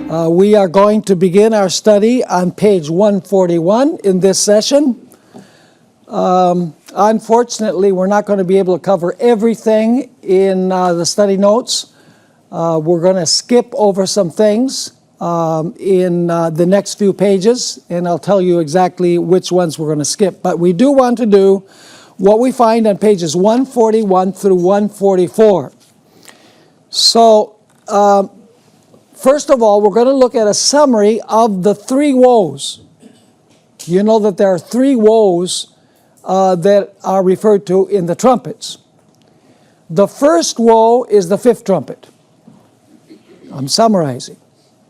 We are going to begin our study on page 141 in this session. Unfortunately, we're not going to be able to cover everything in the study notes. We're going to skip over some things in the next few pages, and I'll tell you exactly which ones we're going to skip. But we do want to do what we find on pages 141 through 144. So, first of all, we're going to look at a summary of the three woes. You know that there are three woes that are referred to in the trumpets. The first woe is the fifth trumpet. I'm summarizing.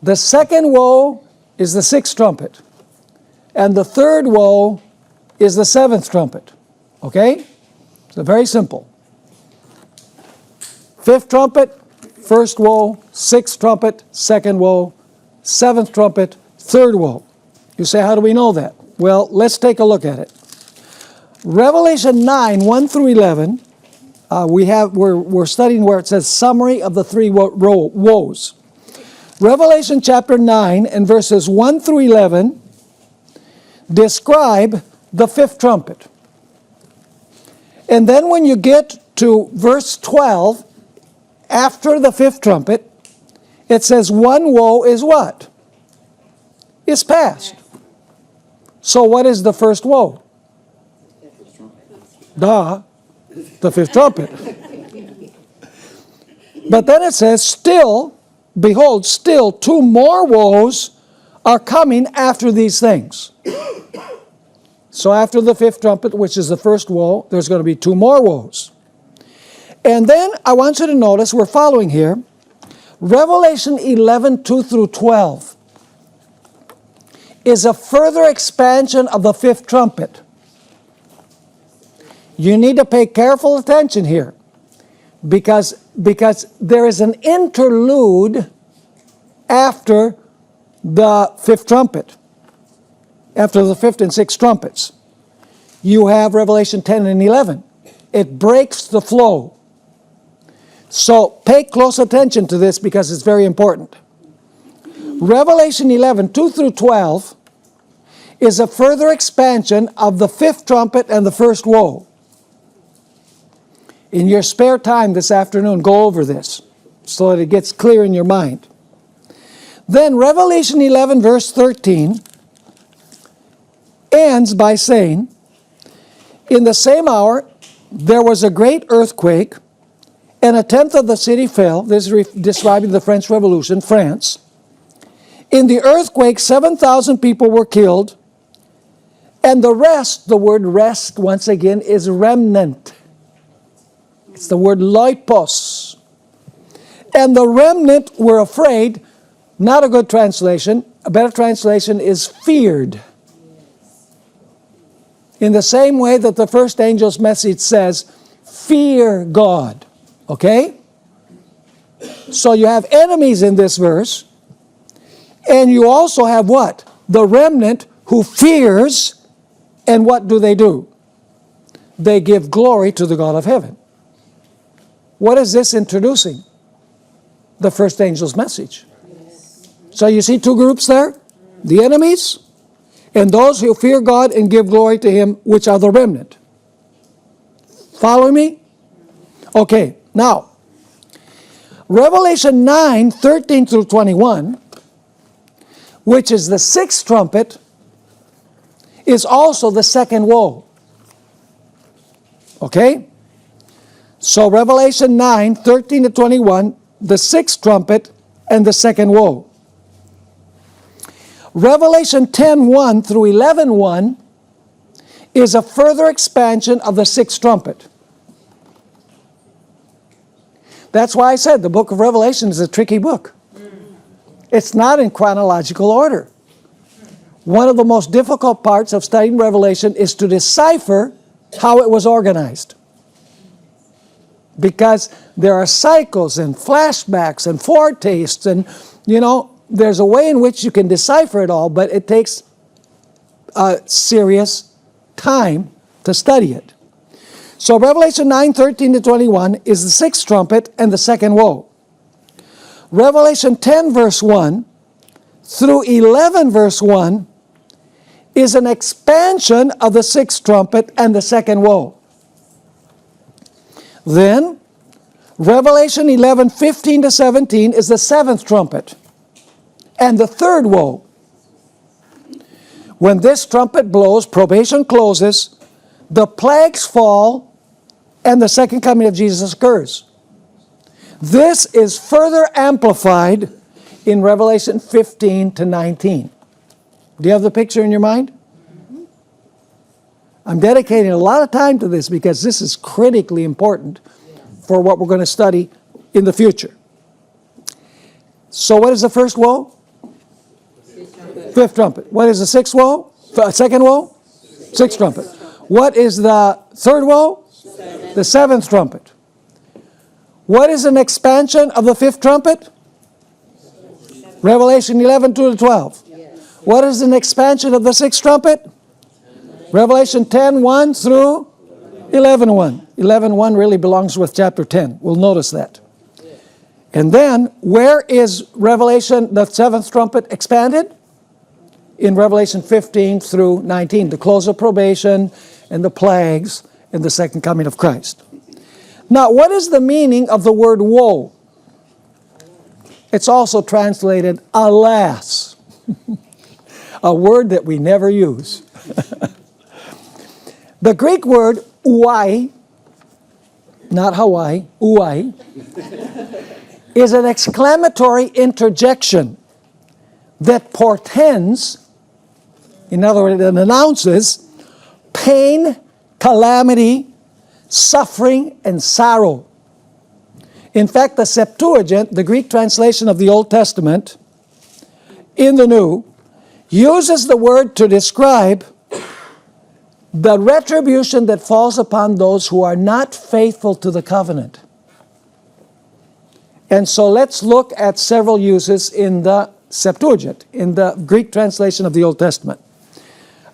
The second woe is the sixth trumpet. And the third woe is the seventh trumpet. Okay? So very simple. Fifth trumpet, first woe, sixth trumpet, second woe, seventh trumpet, third woe. You say, how do we know that? Well, let's take a look at it. Revelation 9, 1 through 11, we're studying where it says summary of the three woes. Revelation chapter 9 and verses 1 through 11 describe the fifth trumpet. And then when you get to verse 12, after the fifth trumpet, it says one woe is what? Is past. So what is the first woe? The fifth trumpet. But then it says, still, behold, still two more woes are coming after these things. So after the fifth trumpet, which is the first woe, there's going to be two more woes. And then I want you to notice, we're following here, Revelation 11, 2 through 12 is a further expansion of the fifth trumpet. You need to pay careful attention here because there is an interlude after the fifth trumpet. After the fifth and sixth trumpets, you have Revelation 10 and 11. It breaks the flow. So pay close attention to this because it's very important. Revelation 11, 2 through 12 is a further expansion of the fifth trumpet and the first woe. In your spare time this afternoon, go over this so that it gets clear in your mind. Then Revelation 11, verse 13 ends by saying, in the same hour there was a great earthquake, and a tenth of the city fell. This is describing the French Revolution, France. In the earthquake, 7,000 people were killed, and the rest, the word rest, once again, is remnant. It's the word loipos. And the remnant were afraid, not a good translation. A better translation is feared. In the same way that the first angel's message says, fear God. Okay? So you have enemies in this verse. And you also have what? The remnant who fears. And what do? They give glory to the God of heaven. What is this introducing? The first angel's message. So you see two groups there? The enemies and those who fear God and give glory to Him, which are the remnant. Follow me? Okay, now, Revelation 9, 13 through 21, which is the sixth trumpet, is also the second woe. Okay? So Revelation 9, 13 to 21, the sixth trumpet and the second woe. Revelation 10, 1 through 11, 1 is a further expansion of the sixth trumpet. That's why I said the book of Revelation is a tricky book. It's not in chronological order. One of the most difficult parts of studying Revelation is to decipher how it was organized. Because there are cycles and flashbacks and foretastes and, there's a way in which you can decipher it all, but it takes serious time to study it. So Revelation 9, 13 to 21 is the sixth trumpet and the second woe. Revelation 10, verse 1 through 11 verse 1 is an expansion of the sixth trumpet and the second woe. Then, Revelation 11, 15 to 17 is the seventh trumpet and the third woe. When this trumpet blows, probation closes, the plagues fall, and the second coming of Jesus occurs. This is further amplified in Revelation 15 to 19. Do you have the picture in your mind? I'm dedicating a lot of time to this because this is critically important for what we're going to study in the future. So what is the first woe? Fifth trumpet. What is the sixth woe? Second woe? Sixth trumpet. What is the third woe? The seventh trumpet. What is an expansion of the fifth trumpet? Revelation 11, 2 to 12. What is an expansion of the sixth trumpet? Revelation 10, 1 through 11, 1. 11, 1 really belongs with chapter 10. We'll notice that. And then, where is Revelation, the seventh trumpet, expanded? In Revelation 15 through 19, the close of probation and the plagues and the second coming of Christ. Now, what is the meaning of the word woe? It's also translated alas, a word that we never use. The Greek word ouai, not Hawaii, ouai, is an exclamatory interjection that portends, in other words, it announces pain, calamity, suffering, and sorrow. In fact, the Septuagint, the Greek translation of the Old Testament, in the New, uses the word to describe the retribution that falls upon those who are not faithful to the covenant. And so let's look at several uses in the Septuagint, in the Greek translation of the Old Testament.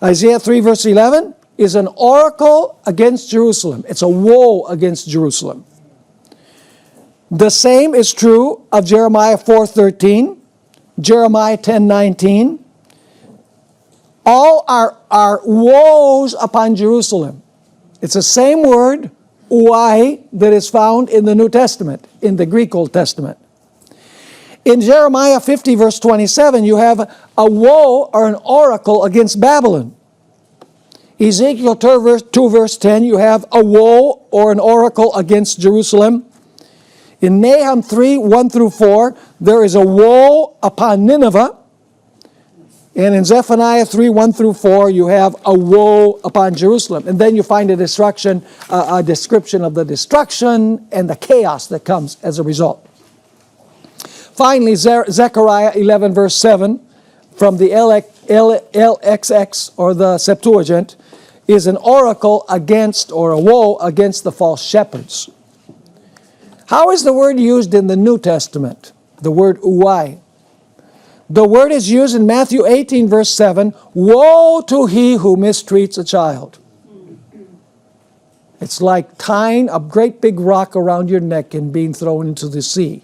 Isaiah 3 verse 11 is an oracle against Jerusalem. It's a woe against Jerusalem. The same is true of Jeremiah 4:13, Jeremiah 10:19. All are woes upon Jerusalem. It's the same word, ouai, that is found in the New Testament, in the Greek Old Testament. In Jeremiah 50 verse 27, you have a woe or an oracle against Babylon. Ezekiel 2 verse 10, you have a woe or an oracle against Jerusalem. In Nahum 3, 1 through 4, there is a woe upon Nineveh. And in Zephaniah 3, 1 through 4, you have a woe upon Jerusalem. And then you find a description of the destruction and the chaos that comes as a result. Finally, Zechariah 11 verse 7 from the LXX, or the Septuagint, is an oracle against, or a woe against, the false shepherds. How is the word used in the New Testament? The word ouai. The word is used in Matthew 18 verse 7, woe to he who mistreats a child. It's like tying a great big rock around your neck and being thrown into the sea.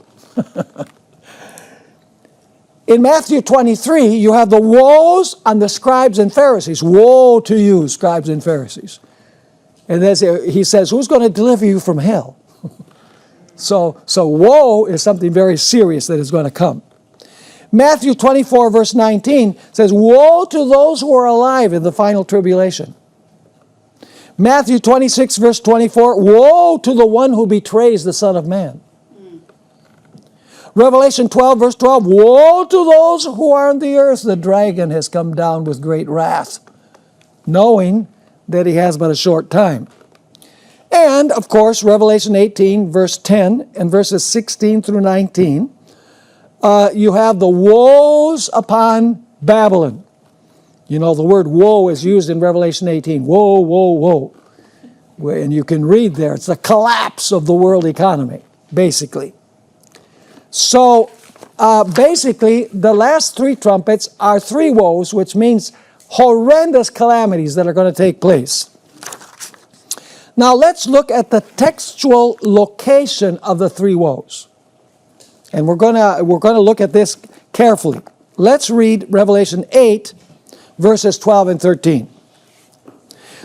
In Matthew 23, you have the woes on the scribes and Pharisees. Woe to you, scribes and Pharisees. And he says, who's going to deliver you from hell? So woe is something very serious that is going to come. Matthew 24 verse 19 says, woe to those who are alive in the final tribulation. Matthew 26 verse 24, woe to the one who betrays the Son of Man. Revelation 12 verse 12, woe to those who are on the earth. The dragon has come down with great wrath, knowing that he has but a short time. And, of course, Revelation 18 verse 10 and verses 16 through 19, you have the woes upon Babylon. You know, the word woe is used in Revelation 18. Woe, woe, woe. And you can read there, it's the collapse of the world economy, basically. So, basically, the last three trumpets are three woes, which means horrendous calamities that are going to take place. Now, let's look at the textual location of the three woes. And we're going to look at this carefully. let's read Revelation 8, verses 12 and 13.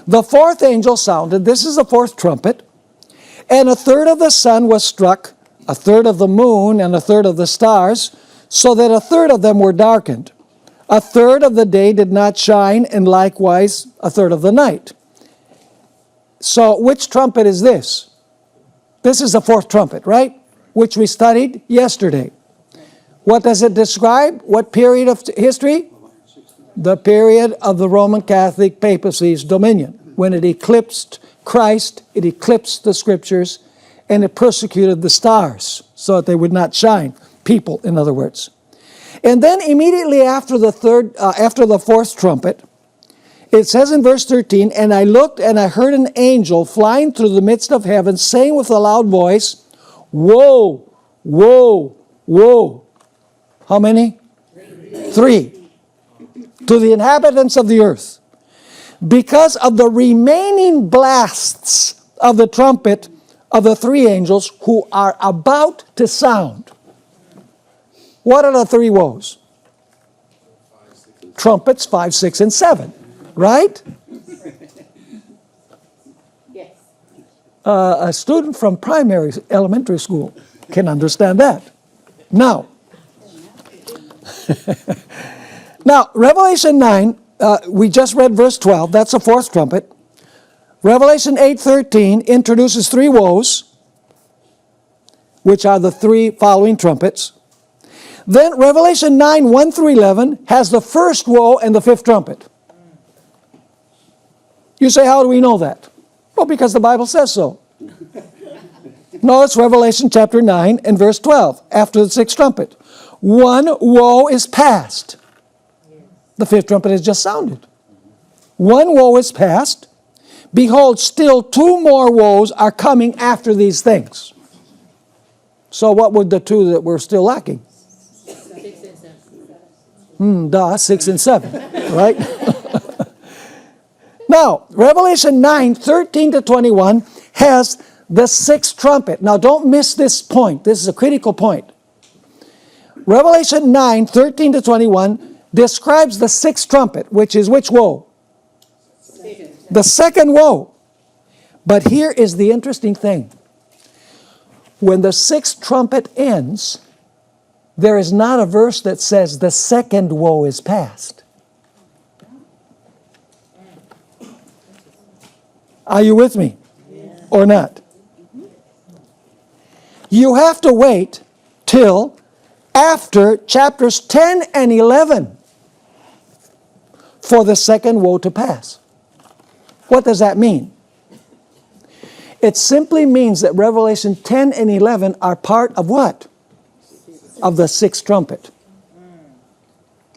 The fourth angel sounded, this is the fourth trumpet, and a third of the sun was struck, a third of the moon, and a third of the stars, so that a third of them were darkened. A third of the day did not shine, and likewise a third of the night. So which trumpet is this? This is the fourth trumpet, right? Which we studied yesterday. What does it describe? What period of history? The period of the Roman Catholic papacy's dominion, when it eclipsed Christ, it eclipsed the scriptures, and it persecuted the stars so that they would not shine. People, in other words. And then immediately after the fourth trumpet, it says in verse 13, and I looked and I heard an angel flying through the midst of heaven, saying with a loud voice, woe, woe, woe. How many? Three. To the inhabitants of the earth, because of the remaining blasts of the trumpet of the three angels who are about to sound. What are the three woes? Trumpets 5, 6, and 7. Right? Yes. A student from elementary school can understand that. Now, Revelation 9, we just read verse 12. That's the fourth trumpet. Revelation 8:13 introduces three woes, which are the three following trumpets. Then Revelation 9, 1 through 11 has the first woe and the fifth trumpet. You say, how do we know that? Well, because the Bible says so. No, it's Revelation chapter 9 and verse 12, after the sixth trumpet. One woe is past. The fifth trumpet has just sounded. One woe is past. Behold, still two more woes are coming after these things. So what were the two that were still lacking? 6 and 7. 6 and 7, right? Now, Revelation 9, 13 to 21 has the sixth trumpet. Now, don't miss this point. This is a critical point. Revelation 9, 13 to 21 describes the sixth trumpet, which is which woe? The second woe. But here is the interesting thing. When the sixth trumpet ends, there is not a verse that says the second woe is past. Are you with me? Or not? You have to wait till after chapters 10 and 11 for the second woe to pass. What does that mean? It simply means that Revelation 10 and 11 are part of what? Of the sixth trumpet.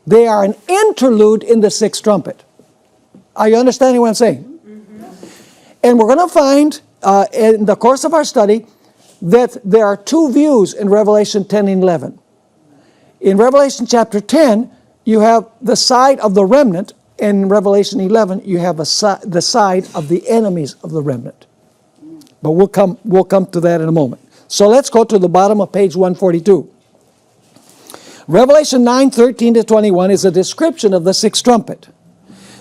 They are an interlude in the sixth trumpet. Are you understanding what I'm saying? And we're going to find in the course of our study that there are two views in Revelation 10 and 11. In Revelation chapter 10, you have the side of the remnant. In Revelation 11, you have the side of the enemies of the remnant. But we'll come to that in a moment. So let's go to the bottom of page 142. Revelation 9, 13 to 21 is a description of the sixth trumpet.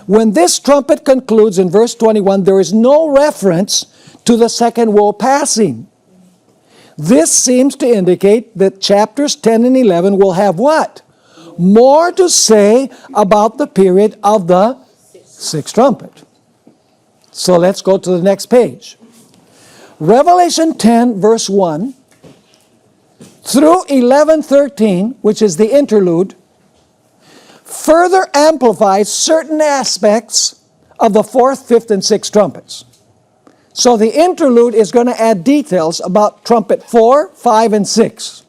When this trumpet concludes in verse 21, there is no reference to the second woe passing. This seems to indicate that chapters 10 and 11 will have what? More to say about the period of the sixth trumpet. So let's go to the next page. Revelation 10 verse 1 through 11:13, which is the interlude, further amplifies certain aspects of the fourth, fifth, and sixth trumpets. So the interlude is going to add details about trumpet 4, 5, and 6.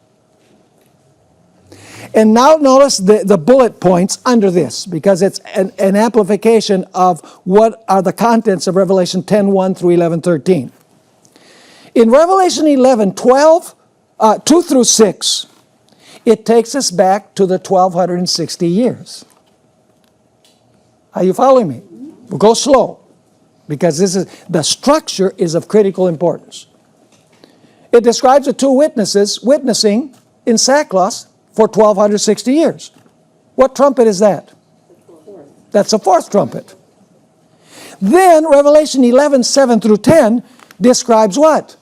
And now notice the bullet points under this, because it's an amplification of what are the contents of Revelation 10, 1 through 11:13. In Revelation 11, 2 through 6, it takes us back to the 1260 years. Are you following me? We'll go slow, because the structure is of critical importance. It describes the two witnesses witnessing in sackcloth for 1260 years. What trumpet is that? That's the fourth trumpet. Then Revelation 11, 7 through 10 describes what?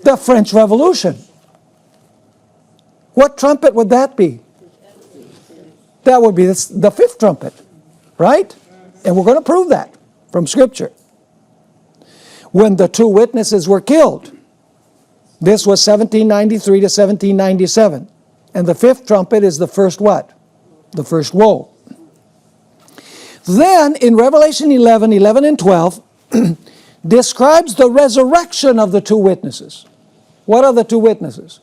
The French Revolution. What trumpet would that be? That would be the fifth trumpet, right? And we're going to prove that from Scripture. When the two witnesses were killed. This was 1793 to 1797. And the fifth trumpet is the first what? The first woe. Then in Revelation 11, 11 and 12, describes the resurrection of the two witnesses. What are the two witnesses?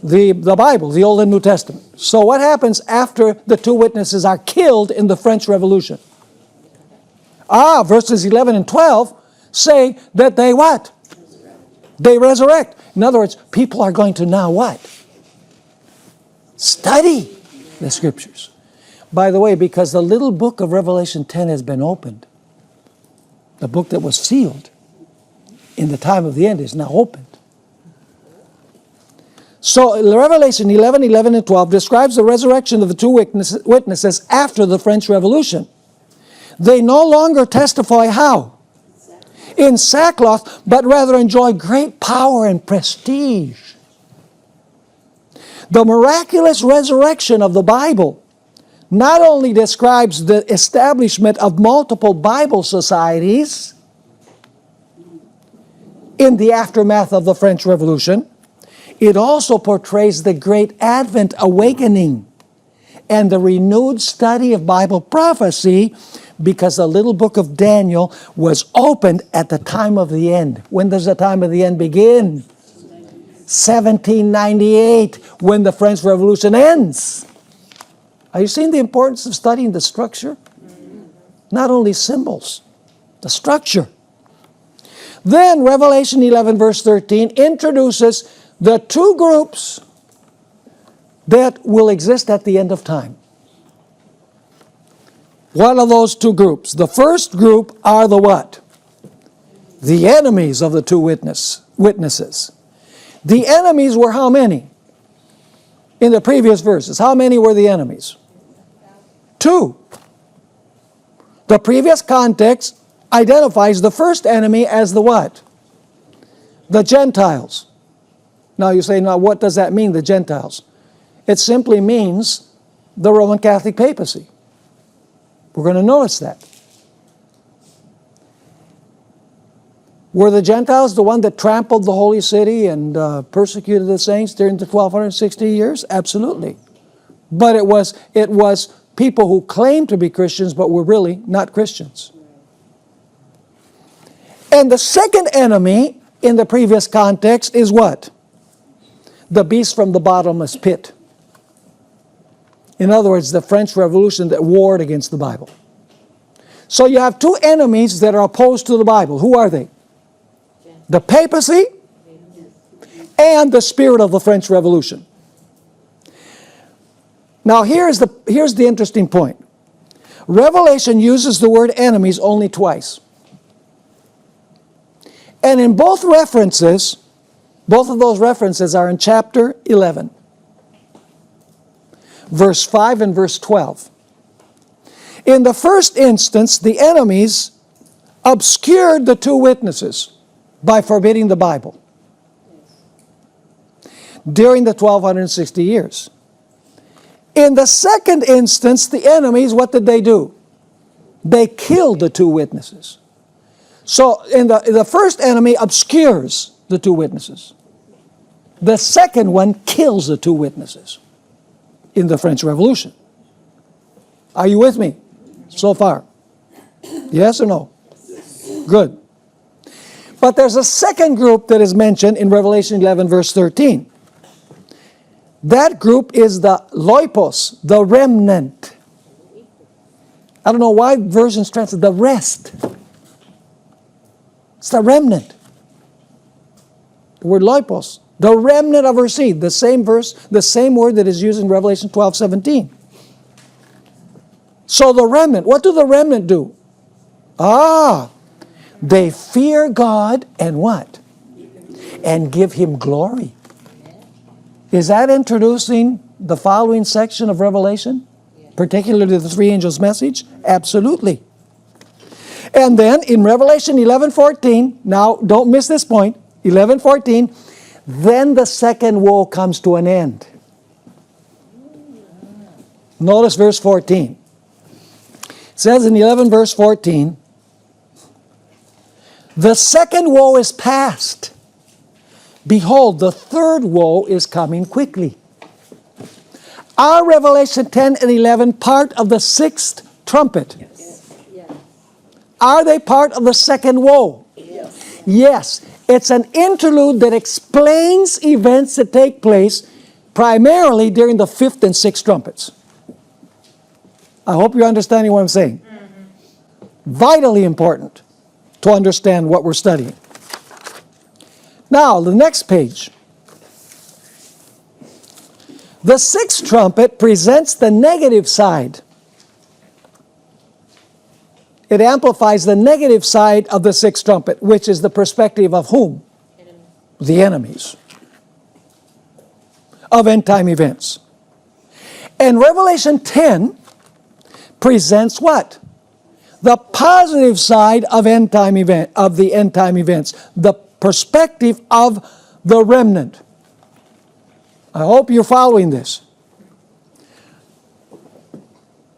The Bible, the Old and New Testament. So what happens after the two witnesses are killed in the French Revolution? Verses 11 and 12 say that they what? They resurrect. In other words, people are going to now what? Study the Scriptures. By the way, because the little book of Revelation 10 has been opened, the book that was sealed in the time of the end is now opened. So Revelation 11, 11 and 12 describes the resurrection of the two witnesses after the French Revolution. They no longer testify how? In sackcloth, but rather enjoy great power and prestige. The miraculous resurrection of the Bible not only describes the establishment of multiple Bible societies in the aftermath of the French Revolution, it also portrays the great Advent awakening and the renewed study of Bible prophecy, because the little book of Daniel was opened at the time of the end. When does the time of the end begin? 1798, when the French Revolution ends. Are you seeing the importance of studying the structure? Not only symbols, the structure. Then Revelation 11 verse 13 introduces the two groups that will exist at the end of time. What are those two groups? The first group are the what? The enemies of the two witnesses. The enemies were how many? In the previous verses, how many were the enemies? Two. The previous context identifies the first enemy as the what? The Gentiles. Now you say, now what does that mean, the Gentiles? It simply means the Roman Catholic papacy. We're going to notice that. Were the Gentiles the one that trampled the holy city and persecuted the saints during the 1260 years? Absolutely. But it was people who claimed to be Christians but were really not Christians. And the second enemy in the previous context is what? The beast from the bottomless pit. In other words, the French Revolution that warred against the Bible. So you have two enemies that are opposed to the Bible. Who are they? The papacy and the spirit of the French Revolution. Now here's the interesting point. Revelation uses the word enemies only twice. And in both references, both of those references are in chapter 11. Verse 5 and verse 12. In the first instance, the enemies obscured the two witnesses by forbidding the Bible during the 1260 years. In the second instance, the enemies, what did they do? They killed the two witnesses. So the first enemy obscures the two witnesses. The second one kills the two witnesses in the French Revolution. Are you with me so far? Yes or no? Good. But there's a second group that is mentioned in Revelation 11 verse 13. That group is the loipos, the remnant. I don't know why versions translate the rest. It's the remnant. The word loipos, the remnant of her seed, the same verse, the same word that is used in Revelation 12:17. So the remnant, what do the remnant do? They fear God and what? And give Him glory. Is that introducing the following section of Revelation? Particularly the three angels' message? Absolutely. And then in Revelation 11:14, now don't miss this point, 11:14, then the second woe comes to an end. Notice verse 14. It says in 11 verse 14, the second woe is past. Behold, the third woe is coming quickly. Are Revelation 10 and 11 part of the sixth trumpet? Yes. Are they part of the second woe? Yes. Yes. It's an interlude that explains events that take place primarily during the fifth and sixth trumpets. I hope you're understanding what I'm saying. Vitally important to understand what we're studying. Now, the next page. The sixth trumpet presents the negative side. It amplifies the negative side of the sixth trumpet, which is the perspective of whom? Enemies. The enemies of end-time events. And Revelation 10 presents what? The positive side of the end-time events, the perspective of the remnant. I hope you're following this.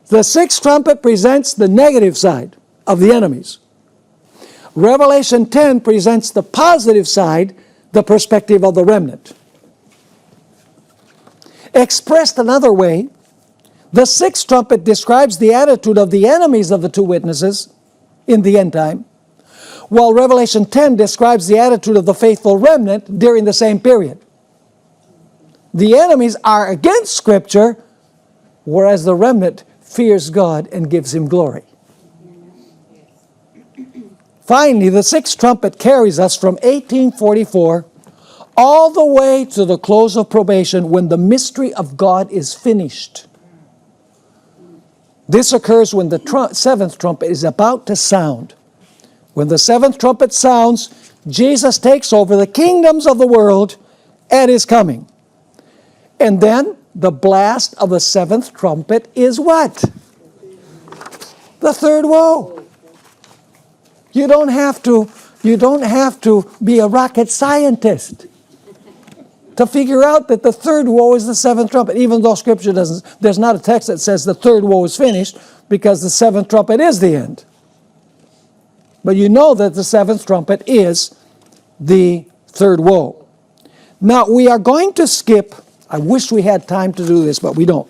The sixth trumpet presents the negative side of the enemies. Revelation 10 presents the positive side, the perspective of the remnant. Expressed another way, the sixth trumpet describes the attitude of the enemies of the two witnesses in the end time, while Revelation 10 describes the attitude of the faithful remnant during the same period. The enemies are against Scripture, whereas the remnant fears God and gives Him glory. Finally, the sixth trumpet carries us from 1844 all the way to the close of probation when the mystery of God is finished. This occurs when the seventh trumpet is about to sound. When the seventh trumpet sounds, Jesus takes over the kingdoms of the world at His coming. And then the blast of the seventh trumpet is what? The third woe. You don't have to be a rocket scientist to figure out that the third woe is the seventh trumpet, even though Scripture doesn't, there's not a text that says the third woe is finished, because the seventh trumpet is the end. But you know that the seventh trumpet is the third woe. Now, we are going to skip, I wish we had time to do this, but we don't.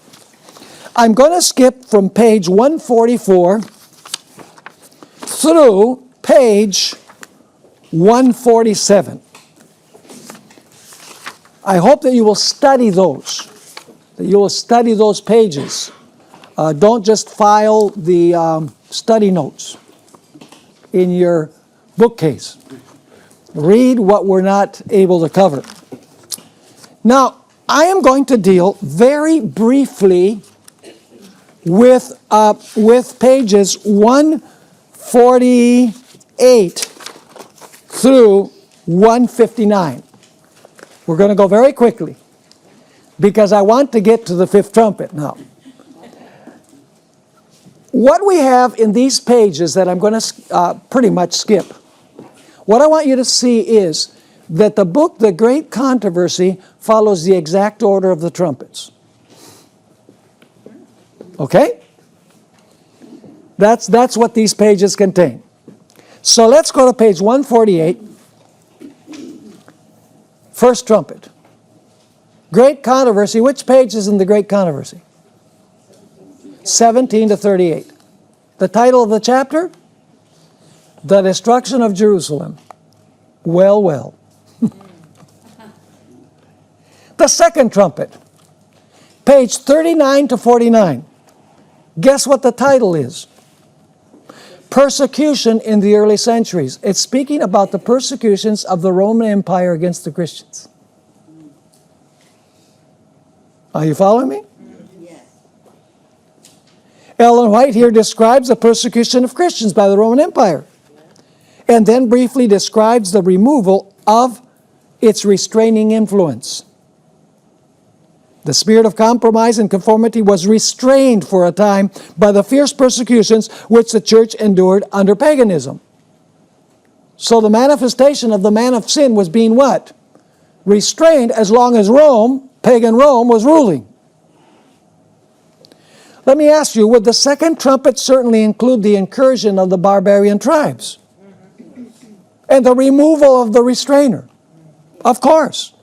I'm going to skip from page 144 through page 147. I hope that you will study those, that you will study those pages. Don't just file the study notes in your bookcase. Read what we're not able to cover. Now, I am going to deal very briefly with pages 148 through 159. We're going to go very quickly because I want to get to the fifth trumpet now. What we have in these pages that I'm going to pretty much skip, what I want you to see is that the book, The Great Controversy, follows the exact order of the trumpets. Okay? That's what these pages contain. So let's go to page 148. First trumpet. Great Controversy. Which page is in the Great Controversy? 17 to 38. The title of the chapter? The Destruction of Jerusalem. Well, well. The second trumpet. Page 39 to 49. Guess what the title is? Persecution in the early centuries. It's speaking about the persecutions of the Roman Empire against the Christians. Are you following me? Yes. Ellen White here describes the persecution of Christians by the Roman Empire, and then briefly describes the removal of its restraining influence. The spirit of compromise and conformity was restrained for a time by the fierce persecutions which the church endured under paganism. So the manifestation of the man of sin was being what? Restrained as long as Rome, pagan Rome, was ruling. Let me ask you, would the second trumpet certainly include the incursion of the barbarian tribes? And the removal of the restrainer? Of course.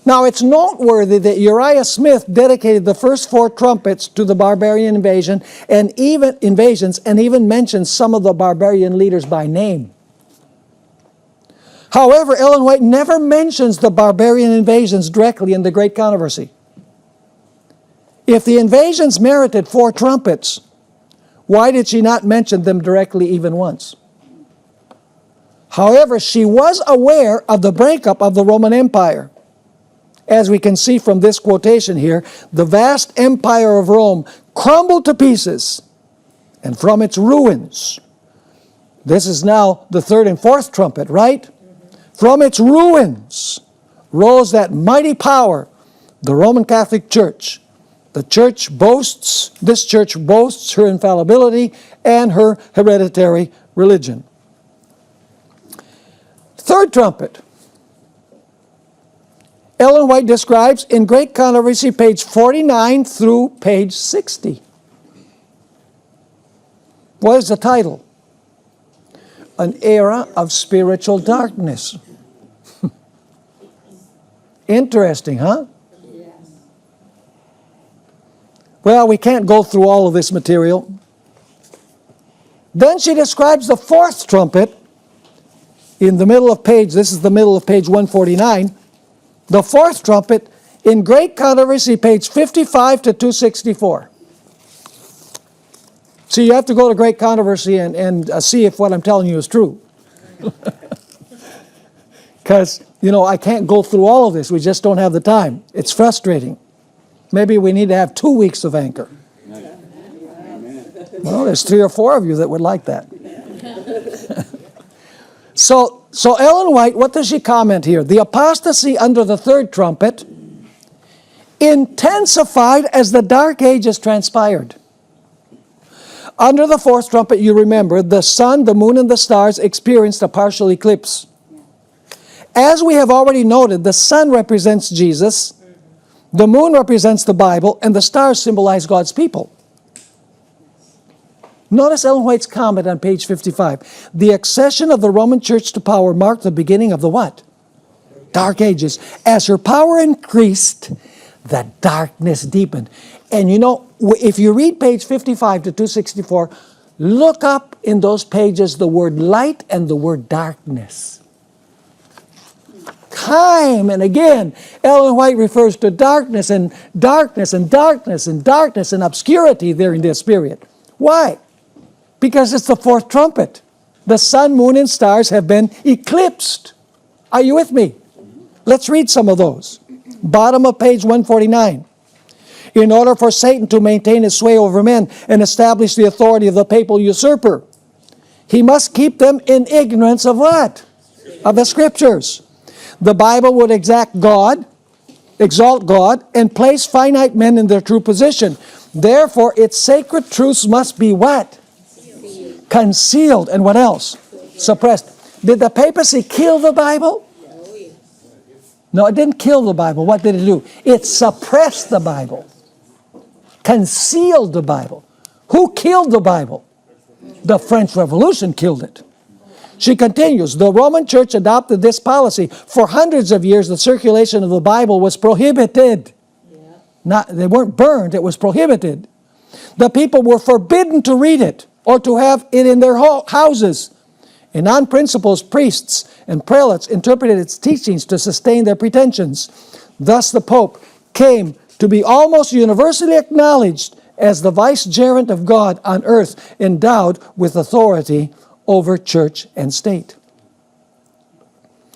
Now it's noteworthy that Uriah Smith dedicated the first 4 trumpets to the barbarian invasions and even mentioned some of the barbarian leaders by name. However, Ellen White never mentions the barbarian invasions directly in the Great Controversy. If the invasions merited 4 trumpets, why did she not mention them directly even once? However, she was aware of the breakup of the Roman Empire. As we can see from this quotation here, the vast empire of Rome crumbled to pieces, and from its ruins, this is now the 3rd and 4th trumpet, right? From its ruins rose that mighty power, the Roman Catholic Church. This church boasts her infallibility and her hereditary religion. 3rd trumpet. Ellen White describes in Great Controversy, page 49 through page 60. What is the title? An era of spiritual darkness. Interesting, huh? Well, we can't go through all of this material. Then she describes the 4th trumpet in the middle of page, this is the middle of page 149, the 4th trumpet in Great Controversy, page 55 to 264. So you have to go to Great Controversy and see if what I'm telling you is true. Because, I can't go through all of this. We just don't have the time. It's frustrating. Maybe we need to have 2 weeks of Anchor. Well, there's 3 or 4 of you that would like that. So Ellen White, what does she comment here? The apostasy under the 3rd trumpet intensified as the Dark Ages transpired. Under the 4th trumpet, you remember, the sun, the moon, and the stars experienced a partial eclipse. As we have already noted, the sun represents Jesus, the moon represents the Bible, and the stars symbolize God's people. Notice Ellen White's comment on page 55. The accession of the Roman Church to power marked the beginning of the what? Dark Ages. As her power increased, the darkness deepened. And if you read page 55 to 264, look up in those pages the word light and the word darkness. Time and again, Ellen White refers to darkness and darkness and darkness and darkness and obscurity there in this period. Why? Because it's the 4th trumpet. The sun, moon, and stars have been eclipsed. Are you with me? Let's read some of those. Bottom of page 149. In order for Satan to maintain his sway over men and establish the authority of the papal usurper, he must keep them in ignorance of what? Of the Scriptures. The Bible would exalt God, and place finite men in their true position. Therefore, its sacred truths must be what? Concealed. And what else? Suppressed. Did the papacy kill the Bible? No, it didn't kill the Bible. What did it do? It suppressed the Bible. Concealed the Bible. Who killed the Bible? The French Revolution killed it. She continues, the Roman Church adopted this policy. For hundreds of years, the circulation of the Bible was prohibited. They weren't burned, it was prohibited. The people were forbidden to read it or to have it in their houses. And on principles, priests and prelates interpreted its teachings to sustain their pretensions. Thus the Pope came to be almost universally acknowledged as the vicegerent of God on earth, endowed with authority over church and state.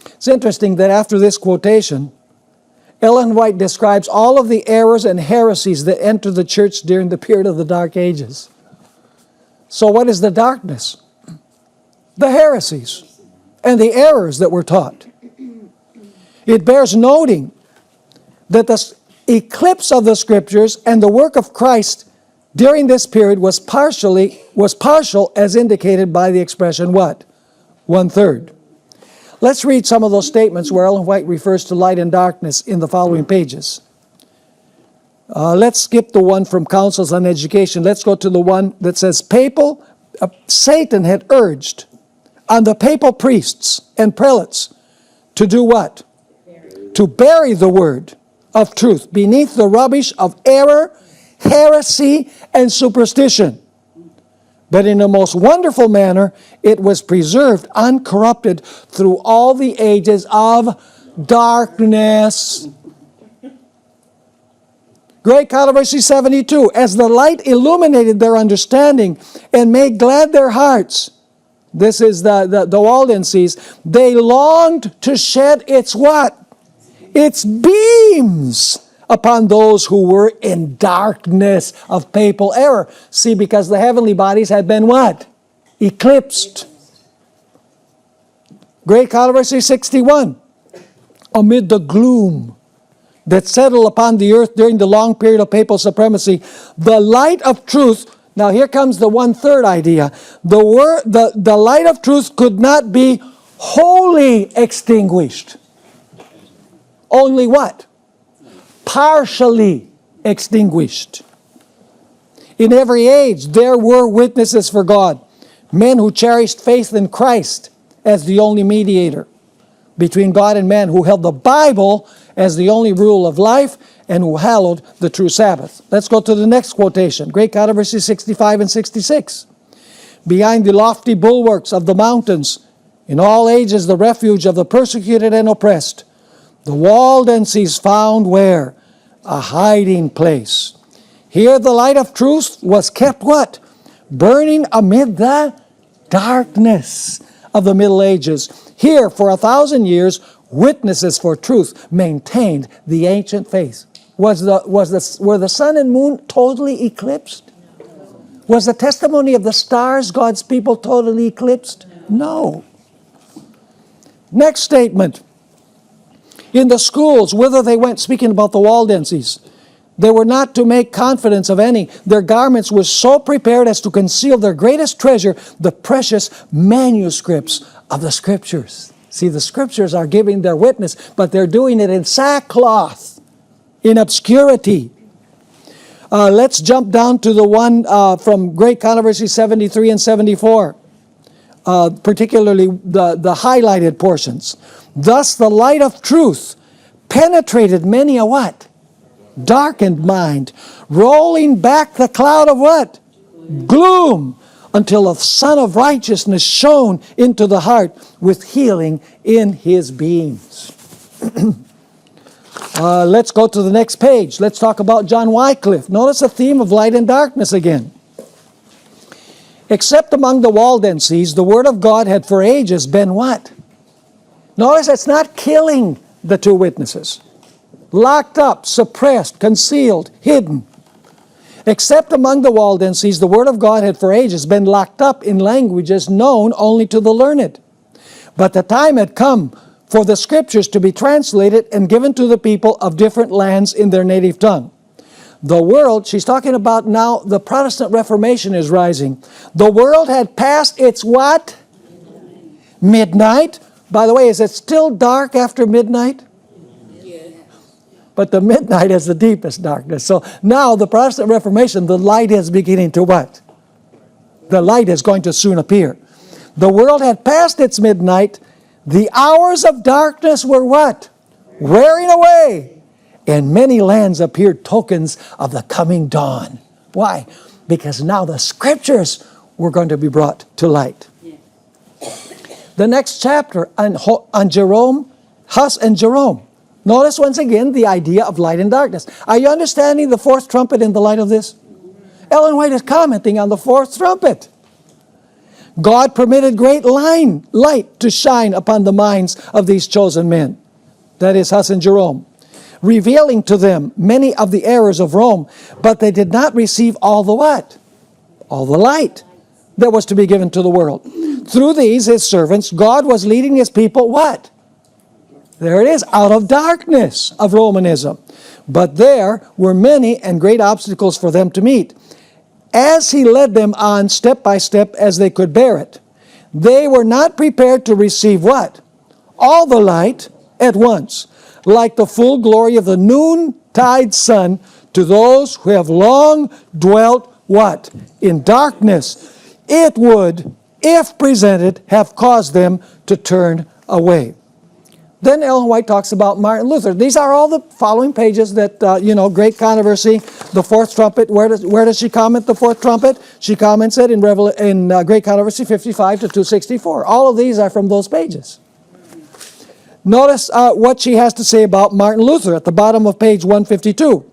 It's interesting that after this quotation, Ellen White describes all of the errors and heresies that entered the church during the period of the Dark Ages. So what is the darkness? The heresies and the errors that were taught. It bears noting that eclipse of the Scriptures and the work of Christ during this period was partial as indicated by the expression what? 1/3. Let's read some of those statements where Ellen White refers to light and darkness in the following pages. Let's skip the one from Councils on Education. Let's go to the one that says Satan had urged on the papal priests and prelates to do what? To bury the word of truth beneath the rubbish of error, heresy, and superstition. But in a most wonderful manner, it was preserved uncorrupted through all the ages of darkness. Great Controversy 72. As the light illuminated their understanding and made glad their hearts. This is the Waldenses. They longed to shed its what? Its beams upon those who were in darkness of papal error. See, because the heavenly bodies had been what? Eclipsed. Great Controversy 61. Amid the gloom that settled upon the earth during the long period of papal supremacy, the light of truth, now here comes the 1/3 idea, the light of truth could not be wholly extinguished. Only what? Partially extinguished. In every age, there were witnesses for God, men who cherished faith in Christ as the only mediator between God and man, who held the Bible as the only rule of life, and who hallowed the true Sabbath. Let's go to the next quotation, Great Controversy 65 and 66. Behind the lofty bulwarks of the mountains, in all ages the refuge of the persecuted and oppressed, the Waldenses found where? A hiding place. Here the light of truth was kept what? Burning amid the darkness of the Middle Ages. Here for 1,000 years, witnesses for truth maintained the ancient faith. Were the sun and moon totally eclipsed? Was the testimony of the stars, God's people, totally eclipsed? No. Next statement. In the schools, whither they went, speaking about the Waldenses, they were not to make confidence of any. Their garments were so prepared as to conceal their greatest treasure, the precious manuscripts of the Scriptures. See, the Scriptures are giving their witness, but they're doing it in sackcloth, in obscurity. Let's jump down to the one from Great Controversy 73 and 74, particularly the highlighted portions. Thus the light of truth penetrated many a what? Darkened mind, rolling back the cloud of what? Gloom, until the Son of Righteousness shone into the heart with healing in his beams. Let's go to the next page. Let's talk about John Wycliffe. Notice the theme of light and darkness again. Except among the Waldenses, the Word of God had for ages been what? Notice it's not killing the two witnesses. Locked up, suppressed, concealed, hidden. Except among the Waldenses, the Word of God had for ages been locked up in languages known only to the learned. But the time had come for the Scriptures to be translated and given to the people of different lands in their native tongue. The world, she's talking about now, the Protestant Reformation is rising. The world had passed its what? Midnight. By the way, is it still dark after midnight? But the midnight is the deepest darkness. So now the Protestant Reformation, the light is beginning to what? The light is going to soon appear. The world had passed its midnight. The hours of darkness were what? Wearing away. In many lands appeared tokens of the coming dawn. Why? Because now the Scriptures were going to be brought to light. The next chapter on Jerome, Huss and Jerome. Notice once again the idea of light and darkness. Are you understanding the fourth trumpet in the light of this? Ellen White is commenting on the fourth trumpet. God permitted great light to shine upon the minds of these chosen men. That is Huss and Jerome. Revealing to them many of the errors of Rome, but they did not receive all the what? All the light that was to be given to the world. Through these, his servants, God was leading his people what? There it is, out of darkness of Romanism. But there were many and great obstacles for them to meet. As he led them on step by step as they could bear it, they were not prepared to receive what? All the light at once, like the full glory of the noontide sun to those who have long dwelt what? In darkness. It would, if presented, have caused them to turn away. Then Ellen White talks about Martin Luther. These are all the following pages that, great controversy, the fourth trumpet. Where does she comment the fourth trumpet? She comments it in Great Controversy 55 to 264. All of these are from those pages. Notice what she has to say about Martin Luther at the bottom of page 152.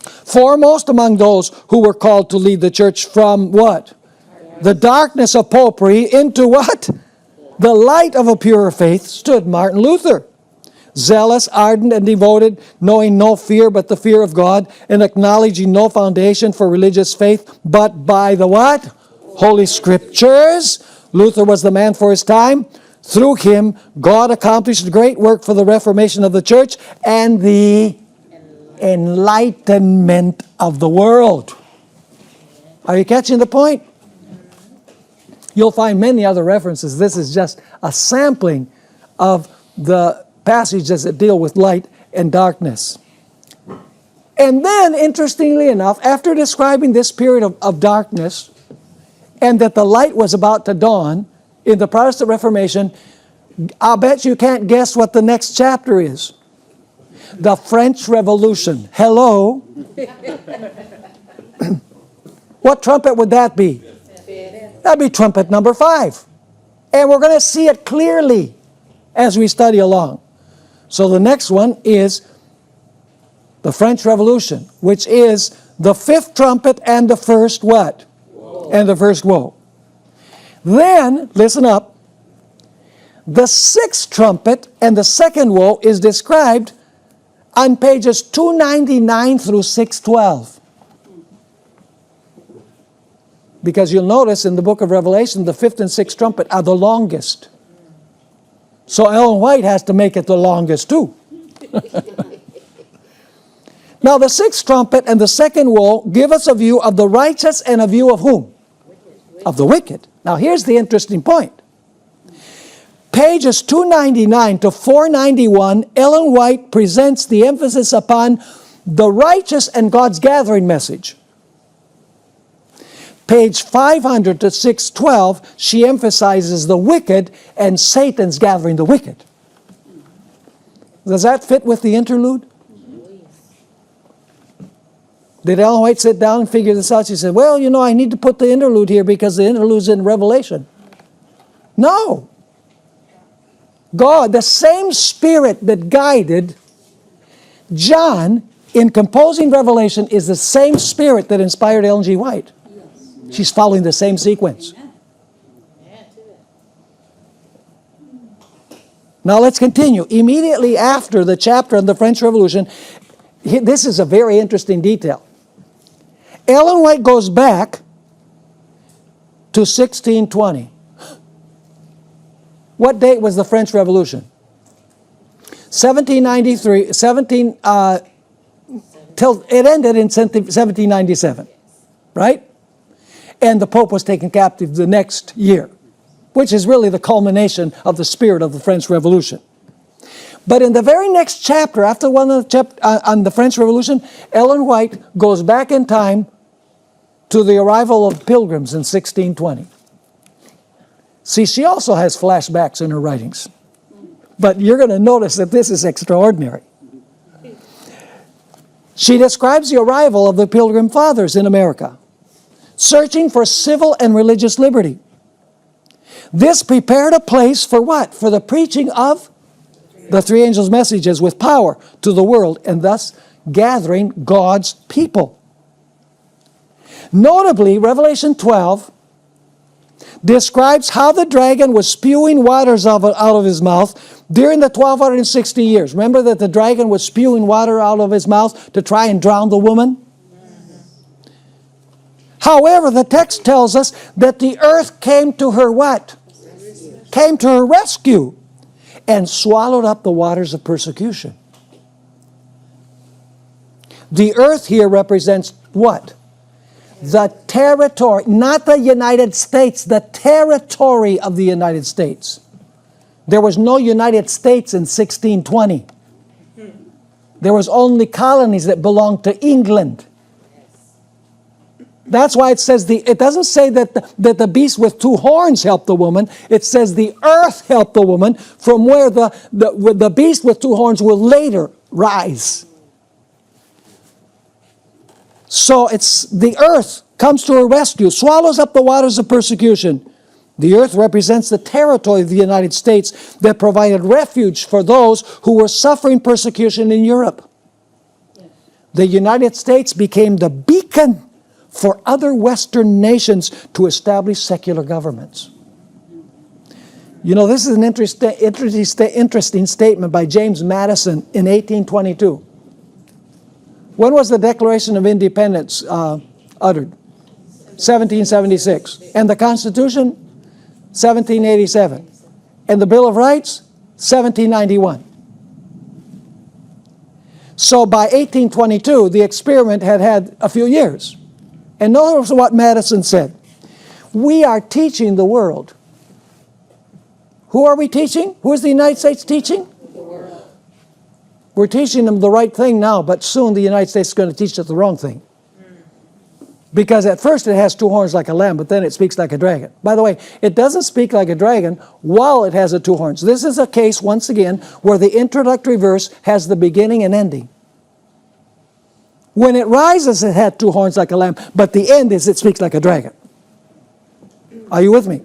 Foremost among those who were called to lead the church from what? The darkness of popery into what? The light of a purer faith stood Martin Luther. Zealous, ardent, and devoted, knowing no fear but the fear of God, and acknowledging no foundation for religious faith but by the what? Holy Scriptures. Luther was the man for his time. Through him, God accomplished a great work for the reformation of the church and the enlightenment of the world. Are you catching the point? You'll find many other references. This is just a sampling of the passages that deal with light and darkness. And then, interestingly enough, after describing this period of darkness and that the light was about to dawn in the Protestant Reformation, I'll bet you can't guess what the next chapter is. The French Revolution. Hello? What trumpet would that be? That'd be trumpet number 5. And we're going to see it clearly as we study along. So the next one is the French Revolution, which is the 5th trumpet and the first what? Woe. And the first woe. Then, listen up, the 6th trumpet and the second woe is described on pages 299 through 612. Because you'll notice in the book of Revelation, the 5th and 6th trumpet are the longest. So Ellen White has to make it the longest too. Now the 6th trumpet and the second woe give us a view of the righteous and a view of whom? Of the wicked. Now here's the interesting point. Pages 299 to 491, Ellen White presents the emphasis upon the righteous and God's gathering message. Page 500 to 612, she emphasizes the wicked and Satan's gathering the wicked. Does that fit with the interlude? Did Ellen White sit down and figure this out? She said, well, I need to put the interlude here because the interlude's in Revelation. No. God, the same Spirit that guided John in composing Revelation is the same Spirit that inspired Ellen G. White. She's following the same sequence. Now let's continue. Immediately after the chapter on the French Revolution, this is a very interesting detail. Ellen White goes back to 1620. What date was the French Revolution? 1793, till it ended in 1797, right? And the Pope was taken captive the next year, which is really the culmination of the spirit of the French Revolution. But in the very next chapter, after one of the on the French Revolution, Ellen White goes back in time to the arrival of pilgrims in 1620. See, she also has flashbacks in her writings. But you're going to notice that this is extraordinary. She describes the arrival of the Pilgrim Fathers in America, searching for civil and religious liberty. This prepared a place for what? For the preaching of the three angels' messages with power to the world, and thus gathering God's people. Notably, Revelation 12 describes how the dragon was spewing waters out of his mouth during the 1260 years. Remember that the dragon was spewing water out of his mouth to try and drown the woman? However, the text tells us that the earth came to her what? Came to her rescue. and swallowed up the waters of persecution. The earth here represents what? The territory, not the United States, the territory of the United States. There was no United States in 1620. There was only colonies that belonged to England. That's why it says it doesn't say that the beast with two horns helped the woman. It says the earth helped the woman, from where the beast with two horns will later rise. So it's the earth comes to her rescue, swallows up the waters of persecution. The earth represents the territory of the United States that provided refuge for those who were suffering persecution in Europe. The United States became the beacon for other Western nations to establish secular governments. You know, this is an interesting statement by James Madison in 1822. When was the Declaration of Independence uttered? 1776. And the Constitution? 1787. And the Bill of Rights? 1791. So by 1822, the experiment had a few years. And notice what Madison said. We are teaching the world. Who are we teaching? Who is the United States teaching? The world. We're teaching them the right thing now, but soon the United States is going to teach us the wrong thing. Because at first it has two horns like a lamb, but then it speaks like a dragon. By the way, it doesn't speak like a dragon while it has the two horns. This is a case, once again, where the introductory verse has the beginning and ending. When it rises, it had two horns like a lamb, but the end is it speaks like a dragon. Are you with me?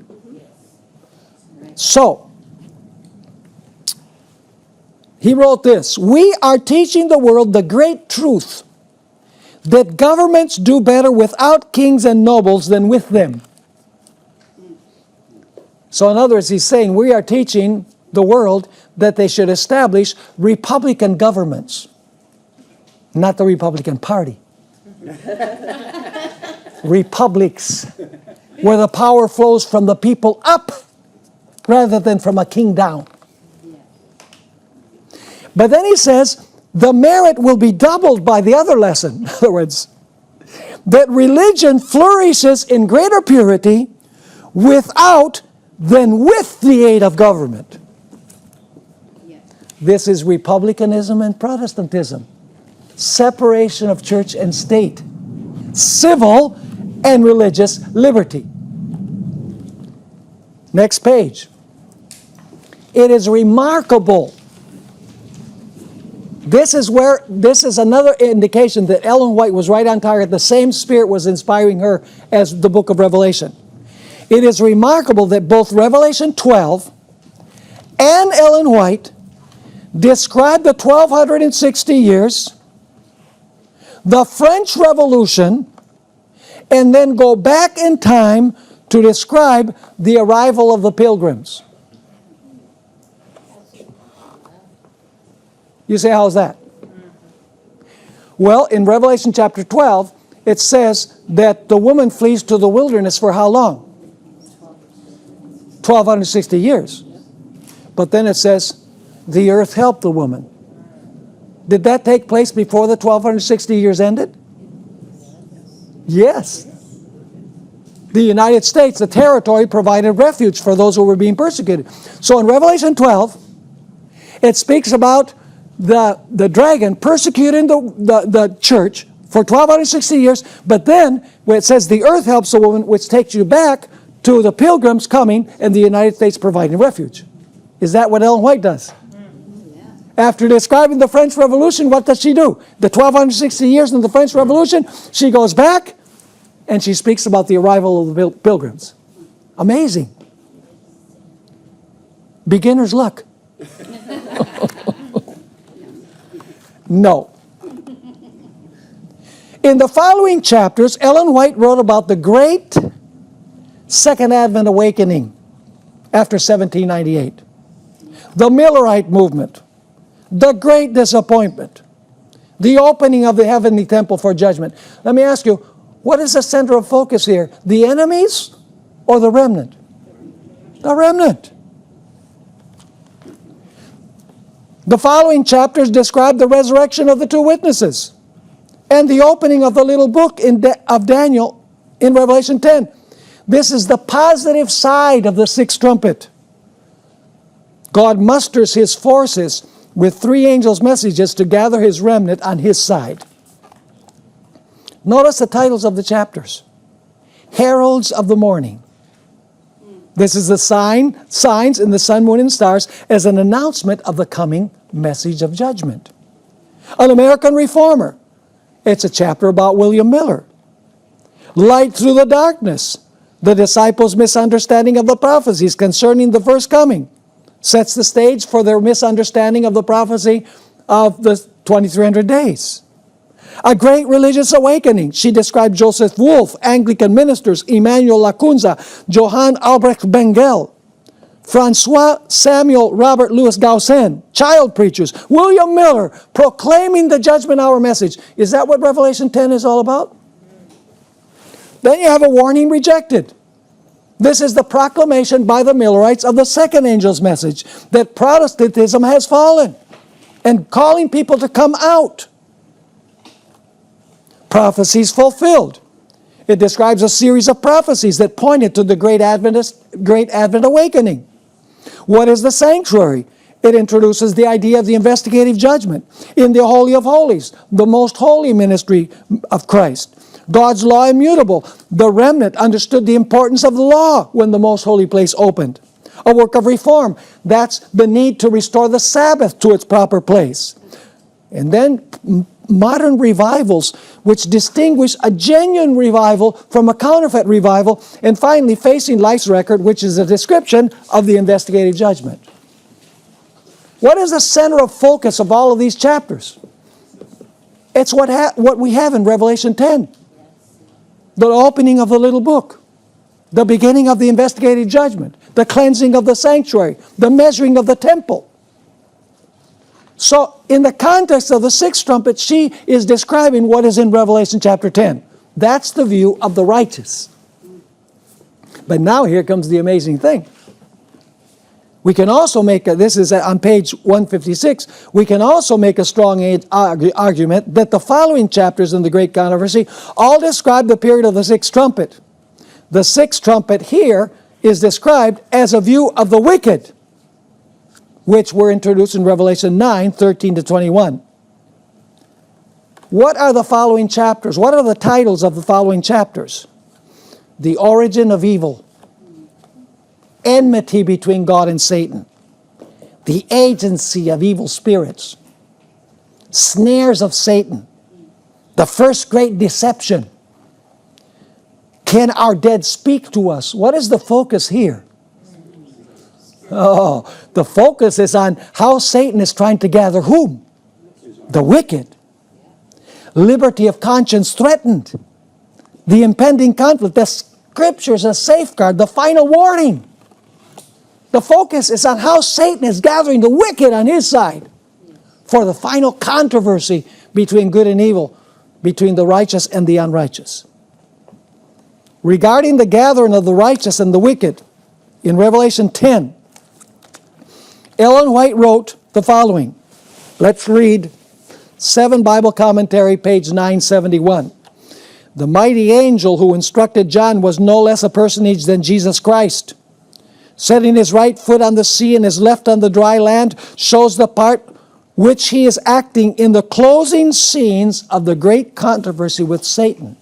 So, he wrote this, we are teaching the world the great truth that governments do better without kings and nobles than with them. So in other words, he's saying we are teaching the world that they should establish republican governments, not the Republican Party. Republics, where the power flows from the people up rather than from a king down. But then he says, the merit will be doubled by the other lesson. In other words, that religion flourishes in greater purity without than with the aid of government. This is republicanism and Protestantism. Separation of church and state. Civil and religious liberty. Next page. It is remarkable. This is another indication that Ellen White was right on target. The same Spirit was inspiring her as the book of Revelation. It is remarkable that both Revelation 12 and Ellen White describe the 1260 years, the French Revolution, and then go back in time to describe the arrival of the Pilgrims. You say, how's that? Well, in Revelation chapter 12, it says that the woman flees to the wilderness for how long? 1260 years. But then it says, the earth helped the woman. Did that take place before the 1260 years ended? Yes. The United States, the territory, provided refuge for those who were being persecuted. So in Revelation 12, it speaks about the dragon persecuting the church for 1260 years, but then when it says the earth helps the woman, which takes you back to the pilgrims coming and the United States providing refuge. Is that what Ellen White does? After describing the French Revolution, what does she do? The 1260 years in the French Revolution, she goes back and she speaks about the arrival of the pilgrims. Amazing. Beginner's luck. No. In the following chapters, Ellen White wrote about the great Second Advent awakening after 1798, the Millerite movement, the Great Disappointment, the opening of the heavenly temple for judgment. Let me ask you, what is the center of focus here? The enemies or the remnant? The remnant. The following chapters describe the resurrection of the two witnesses and the opening of the little book of Daniel in Revelation 10. This is the positive side of the sixth trumpet. God musters his forces with three angels' messages to gather his remnant on his side. Notice the titles of the chapters. Heralds of the morning. This is the signs in the sun, moon, and stars as an announcement of the coming message of judgment. An American reformer. It's a chapter about William Miller. Light through the darkness. The disciples' misunderstanding of the prophecies concerning the first coming sets the stage for their misunderstanding of the prophecy of the 2300 days. A great religious awakening. She described Joseph Wolff, Anglican ministers, Emmanuel Lacunza, Johann Albrecht Bengel, Francois Samuel Robert Louis Gaussen, child preachers, William Miller, proclaiming the judgment hour message. Is that what Revelation 10 is all about? Then you have a warning rejected. This is the proclamation by the Millerites of the second angel's message, that Protestantism has fallen, and calling people to come out. Prophecies fulfilled. It describes a series of prophecies that pointed to the Great Advent awakening. What is the sanctuary? It introduces the idea of the investigative judgment in the Holy of Holies, the most holy ministry of Christ. God's law immutable. The remnant understood the importance of the law when the most holy place opened. A work of reform. That's the need to restore the Sabbath to its proper place. And then modern revivals, which distinguish a genuine revival from a counterfeit revival. And finally, facing life's record, which is a description of the investigative judgment. What is the center of focus of all of these chapters? It's what we have in Revelation 10. The opening of the little book. The beginning of the investigative judgment. The cleansing of the sanctuary. The measuring of the temple. So, in the context of the sixth trumpet, she is describing what is in Revelation chapter 10. That's the view of the righteous. But now here comes the amazing thing. We can also make, this is on page 156, we can also make a strong argument that the following chapters in the Great Controversy all describe the period of the sixth trumpet. The sixth trumpet here is described as a view of the wicked, which were introduced in Revelation 9, 13 to 21. What are the following chapters? What are the titles of the following chapters? The origin of evil. Enmity between God and Satan. The agency of evil spirits. Snares of Satan. The first great deception. Can our dead speak to us? What is the focus here? Oh, the focus is on how Satan is trying to gather whom? The wicked. Liberty of conscience threatened. The impending conflict. The Scriptures a safeguard. The final warning. The focus is on how Satan is gathering the wicked on his side for the final controversy between good and evil, between the righteous and the unrighteous. Regarding the gathering of the righteous and the wicked, in Revelation 10, Ellen White wrote the following. Let's read 7 Bible Commentary, page 971. The mighty angel who instructed John was no less a personage than Jesus Christ. Setting his right foot on the sea and his left on the dry land shows the part which he is acting in the closing scenes of the great controversy with Satan.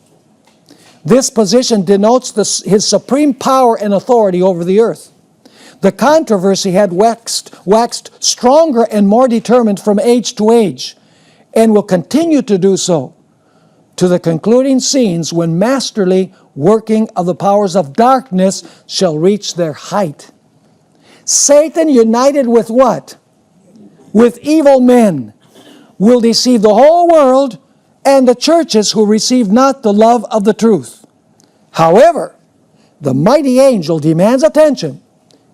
This position denotes his supreme power and authority over the earth. The controversy had waxed stronger and more determined from age to age, and will continue to do so to the concluding scenes when masterly working of the powers of darkness shall reach their height. Satan, united with what? With evil men, will deceive the whole world and the churches who receive not the love of the truth. However, the mighty angel demands attention.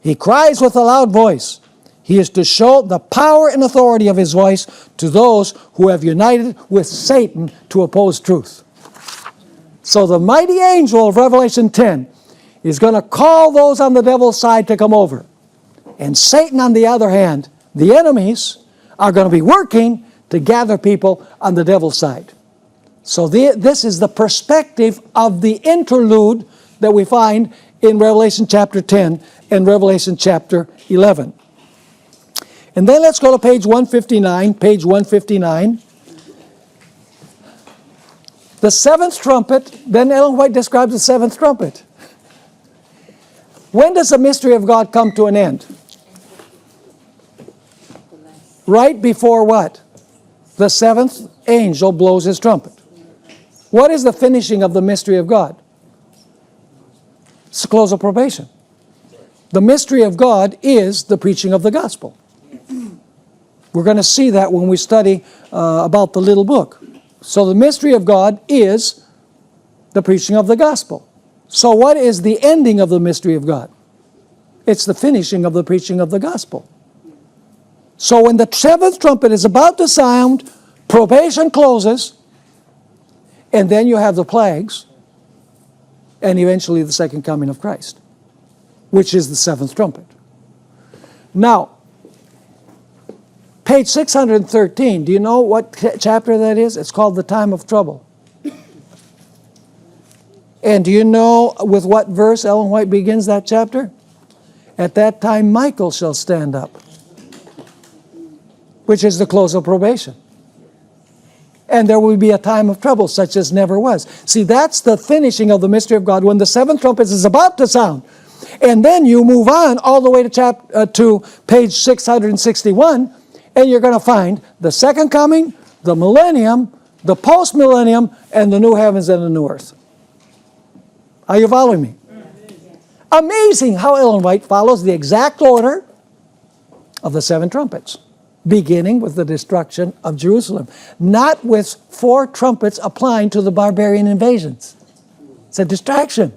He cries with a loud voice. He is to show the power and authority of his voice to those who have united with Satan to oppose truth. So the mighty angel of Revelation 10 is going to call those on the devil's side to come over. And Satan, on the other hand, the enemies, are going to be working to gather people on the devil's side. So this is the perspective of the interlude that we find in Revelation chapter 10 and Revelation chapter 11. And then let's go to page 159, page 159. The seventh trumpet, then Ellen White describes the seventh trumpet. When does the mystery of God come to an end? Right before what? The seventh angel blows his trumpet. What is the finishing of the mystery of God? It's the close of probation. The mystery of God is the preaching of the gospel. We're going to see that when we study about the little book. So the mystery of God is the preaching of the gospel. So what is the ending of the mystery of God? It's the finishing of the preaching of the gospel. So when the seventh trumpet is about to sound, probation closes, and then you have the plagues, and eventually the second coming of Christ, which is the seventh trumpet. Now, page 613, do you know what chapter that is? It's called the time of trouble. And do you know with what verse Ellen White begins that chapter? At that time Michael shall stand up, which is the close of probation. And there will be a time of trouble such as never was. See, that's the finishing of the mystery of God when the seventh trumpet is about to sound. And then you move on all the way to page 661, and you're going to find the second coming, the millennium, the post-millennium, and the new heavens and the new earth. Are you following me? Amazing how Ellen White follows the exact order of the seven trumpets, beginning with the destruction of Jerusalem, not with four trumpets applying to the barbarian invasions. It's a distraction.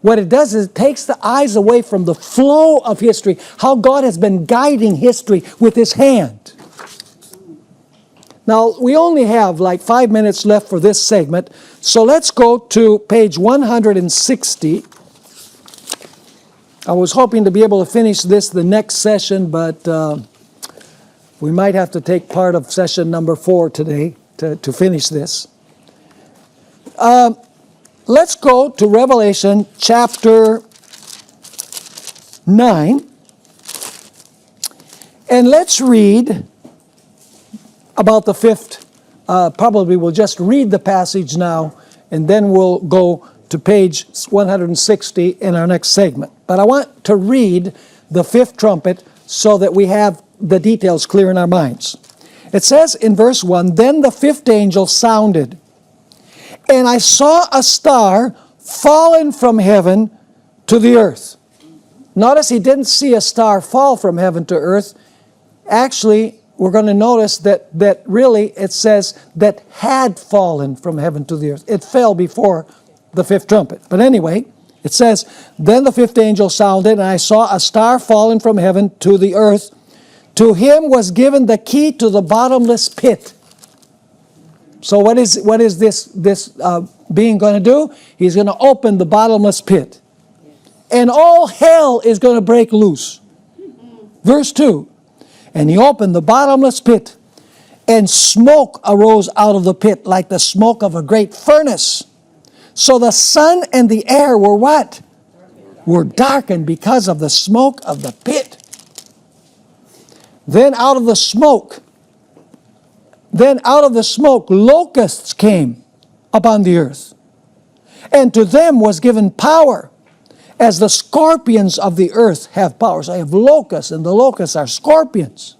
What it does is it takes the eyes away from the flow of history, how God has been guiding history with His hand. Now, we only have like 5 minutes left for this segment, so let's go to page 160. I was hoping to be able to finish this the next session, but we might have to take part of session number 4 today to finish this. Let's go to Revelation chapter 9, and let's read about the fifth. Probably we'll just read the passage now, and then we'll go to page 160 in our next segment. But I want to read the fifth trumpet so that we have the details clear in our minds. It says in verse 1, "Then the fifth angel sounded, and I saw a star fallen from heaven to the earth." Notice he didn't see a star fall from heaven to earth. Actually, we're going to notice that really it says that had fallen from heaven to the earth. It fell before the fifth trumpet. But anyway, it says, "Then the fifth angel sounded, and I saw a star fallen from heaven to the earth. To him was given the key to the bottomless pit." So what is this being going to do? He's going to open the bottomless pit. And all hell is going to break loose. Verse 2, "And he opened the bottomless pit, and smoke arose out of the pit like the smoke of a great furnace. So the sun and the air were what? Were darkened because of the smoke of the pit. Then out of the smoke, locusts came upon the earth. And to them was given power, as the scorpions of the earth have power." So I have locusts, and the locusts are scorpions.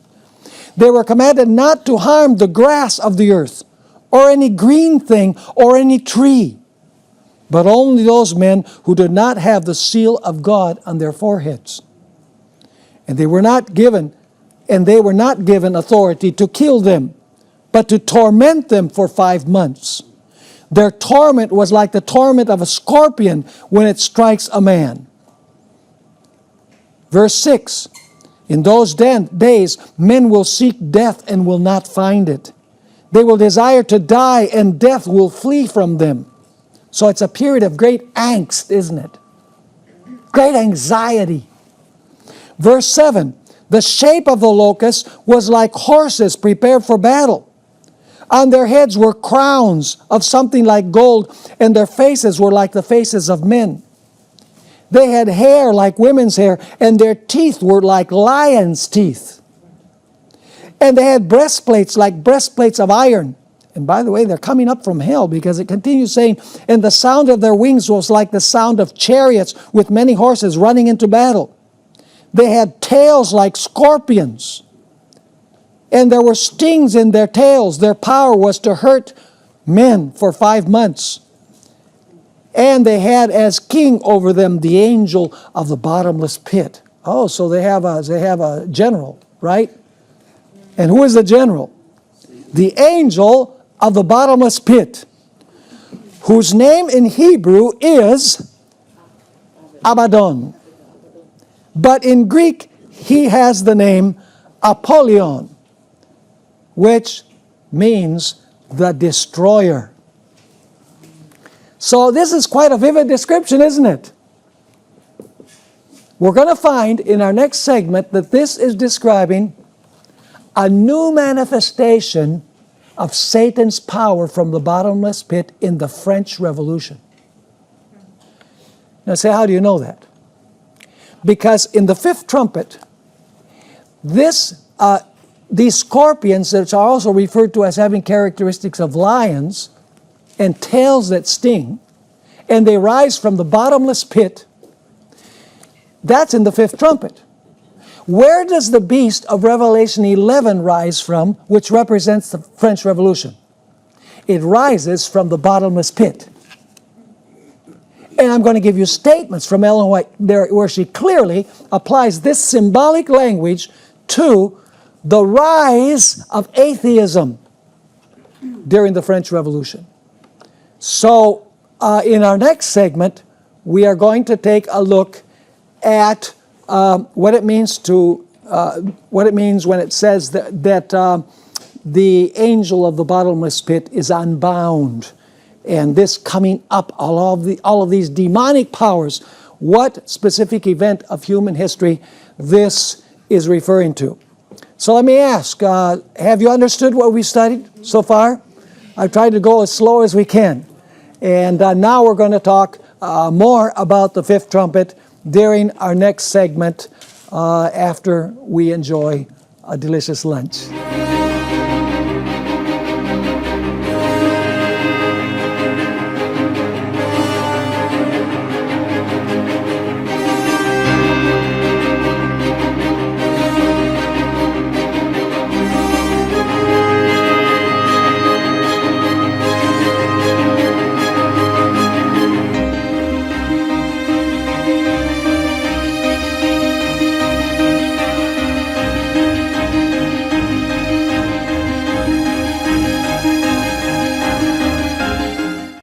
"They were commanded not to harm the grass of the earth, or any green thing, or any tree, but only those men who did not have the seal of God on their foreheads. And they were not given authority to kill them, but to torment them for 5 months. Their torment was like the torment of a scorpion when it strikes a man." Verse 6, "In those days men will seek death and will not find it. They will desire to die, and death will flee from them." So it's a period of great angst, isn't it? Great anxiety. Verse 7, The shape of the locusts was like horses prepared for battle. On their heads were crowns of something like gold, and their faces were like the faces of men. They had hair like women's hair, and their teeth were like lions' teeth. And they had breastplates like breastplates of iron. And by the way, they're coming up from hell, because it continues saying, and the sound of their wings was like the sound of chariots with many horses running into battle. They had tails like scorpions, and there were stings in their tails. Their power was to hurt men for 5 months. And they had as king over them the angel of the bottomless pit. Oh, so they have a general, right? And who is the general? The angel of the bottomless pit, whose name in Hebrew is Abaddon. But in Greek, he has the name Apollyon, which means the destroyer. So this is quite a vivid description, isn't it? We're going to find in our next segment that this is describing a new manifestation of Satan's power from the bottomless pit in the French Revolution. Now say, how do you know that? Because in the fifth trumpet, these scorpions, that are also referred to as having characteristics of lions and tails that sting, and they rise from the bottomless pit, that's in the fifth trumpet. Where does the beast of Revelation 11 rise from, which represents the French Revolution? It rises from the bottomless pit. And I'm going to give you statements from Ellen White there, where she clearly applies this symbolic language to the rise of atheism during the French Revolution. So in our next segment, we are going to take a look at what it means when it says that the angel of the bottomless pit is unbound, and this coming up, all of these demonic powers. What specific event of human history this is referring to? So let me ask: have you understood what we studied so far? I've tried to go as slow as we can, and now we're going to talk more about the fifth trumpet during our next segment after we enjoy a delicious lunch.